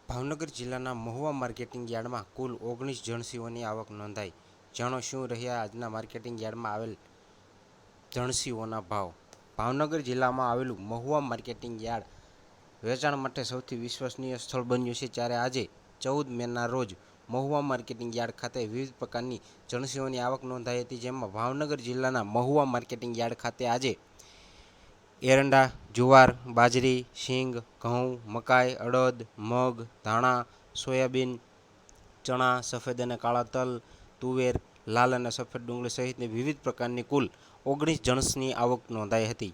ભાવનગર જિલ્લાના મહુવા માર્કેટિંગ યાર્ડમાં કુલ 19 જણસીઓની આવક નોંધાઈ. જાણો શું રહ્યા આજના માર્કેટિંગ યાર્ડમાં આવેલ જણસીઓના ભાવ. ભાવનગર જિલ્લામાં આવેલું મહુવા માર્કેટિંગ યાર્ડ વેચાણ માટે સૌથી વિશ્વસનીય સ્થળ બન્યું છે. ત્યારે આજે 14 મેના રોજ મહુવા માર્કેટિંગ યાર્ડ ખાતે વિવિધ પ્રકારની જણસીઓની આવક નોંધાઈ હતી. જેમાં ભાવનગર જિલ્લાના મહુવા માર્કેટિંગ યાર્ડ ખાતે આજે એરંડા, જુવાર, બાજરી, સિંગ, ઘઉં, મકાઈ, અડદ, મગ, ધાણા, સોયાબીન, ચણા, સફેદ અને કાળા તલ, તુવેર, લાલ અને સફેદ ડુંગળી સહિતની વિવિધ પ્રકારની કુલ 19 જણસની આવક નોંધાઈ હતી.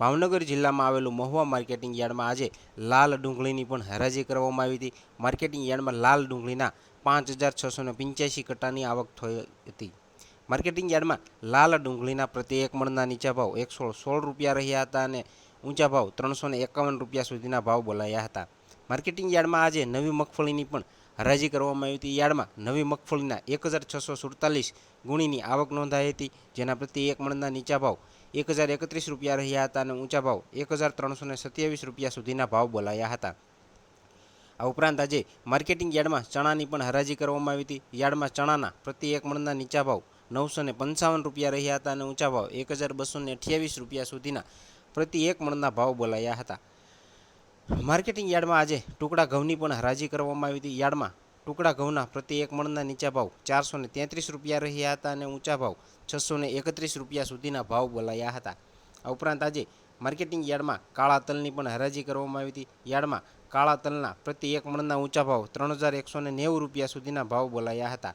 ભાવનગર જિલ્લામાં આવેલું મહુવા માર્કેટિંગ યાર્ડમાં આજે લાલ ડુંગળીની પણ હરાજી કરવામાં આવી હતી. માર્કેટિંગ યાર્ડમાં લાલ ડુંગળીના 5685 કટ્ટાની આવક થઈ હતી. માર્કેટિંગ યાર્ડમાં લાલ ડુંગળીના પ્રતિ એક મણના નીચા ભાવ 116 રૂપિયા રહ્યા હતા અને ઊંચા ભાવ 351 રૂપિયા સુધીના ભાવ બોલાયા હતા. માર્કેટિંગ યાર્ડમાં આજે નવી મગફળીની પણ હરાજી કરવામાં આવી હતી. યાર્ડમાં નવી મગફળીના 1647 ગુણીની આવક નોંધાઈ હતી, જેના પ્રતિ એક મણના નીચા ભાવ 1031 રૂપિયા રહ્યા હતા અને ઊંચા ભાવ 1327 રૂપિયા સુધીના ભાવ બોલાયા હતા. આ ઉપરાંત આજે માર્કેટિંગ યાર્ડમાં ચણાની પણ હરાજી કરવામાં આવી હતી. યાર્ડમાં ચણાના પ્રતિ એક મણના નીચા ભાવ 955 રૂપિયા રહ્યા હતા અને ઊંચા ભાવ 1228 રૂપિયા સુધીના પ્રતિ એક મણના ભાવ બોલાયા હતા. માર્કેટિંગ યાર્ડમાં આજે ટુકડા ઘઉંની પણ હરાજી કરવામાં આવી હતી. યાર્ડમાં ટુકડા ઘઉંના પ્રતિ એક મણના નીચા ભાવ 433 રૂપિયા રહ્યા હતા અને ઊંચા ભાવ 631 રૂપિયા સુધીના ભાવ બોલાયા હતા. આ ઉપરાંત આજે માર્કેટિંગ યાર્ડમાં કાળા તલની પણ હરાજી કરવામાં આવી હતી. યાર્ડમાં કાળા તલના પ્રતિ એક મણના ઊંચા ભાવ 3190 રૂપિયા સુધીના ભાવ બોલાયા હતા.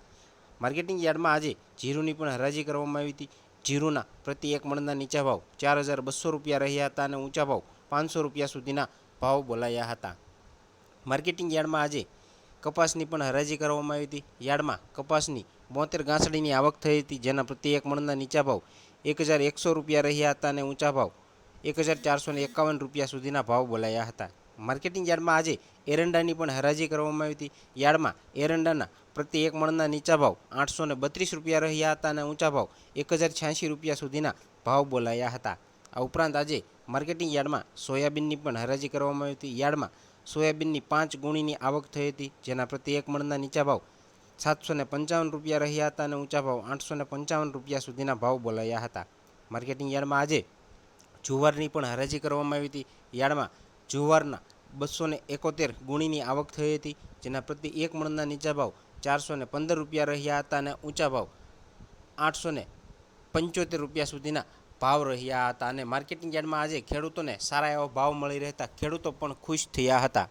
માર્કેટિંગ યાર્ડમાં આજે જીરુની પણ હરાજી કરવામાં આવી હતી. જીરુના પ્રતિ એક મણના નીચા ભાવ 4200 રૂપિયા રહ્યા હતા અને ઊંચા ભાવ 500 રૂપિયા સુધીના ભાવ બોલાયા હતા. માર્કેટિંગ યાર્ડમાં આજે કપાસની પણ હરાજી કરવામાં આવી હતી. યાર્ડમાં કપાસની 72 ગાંસડીની આવક થઈ હતી, જેના પ્રતિ એક મણના નીચા ભાવ 1100 રૂપિયા રહ્યા હતા અને ઊંચા ભાવ 1451 રૂપિયા સુધીના ભાવ બોલાયા હતા. માર્કેટિંગ યાર્ડમાં આજે એરંડાની પણ હરાજી કરવામાં આવી હતી. યાર્ડમાં એરંડાના પ્રતિ એક મણના નીચા ભાવ 832 રૂપિયા રહ્યા હતા અને ઊંચા ભાવ 1086 રૂપિયા સુધીના ભાવ બોલાયા હતા. આ ઉપરાંત આજે માર્કેટિંગ યાર્ડમાં સોયાબીનની પણ હરાજી કરવામાં આવી હતી. યાર્ડમાં સોયાબીનની 5 ગુણીની આવક થઈ હતી, જેના પ્રતિ એક મણના નીચા ભાવ 755 રૂપિયા રહ્યા હતા અને ઊંચા ભાવ 855 રૂપિયા સુધીના ભાવ બોલાયા હતા. માર્કેટિંગ યાર્ડમાં આજે જુવારની પણ હરાજી કરવામાં આવી હતી. યાર્ડમાં જુવારના 271 ગુણીની આવક થઈ હતી, જેના પ્રતિ એક મણના નીચા ભાવ 415 રૂપિયા રહ્યા હતા અને ઊંચા ભાવ 875 રૂપિયા સુધીના ભાવ રહ્યા હતા. અને માર્કેટિંગ યાર્ડમાં આજે ખેડૂતોને સારા એવા ભાવ મળી રહેતા ખેડૂતો પણ ખુશ થયા હતા.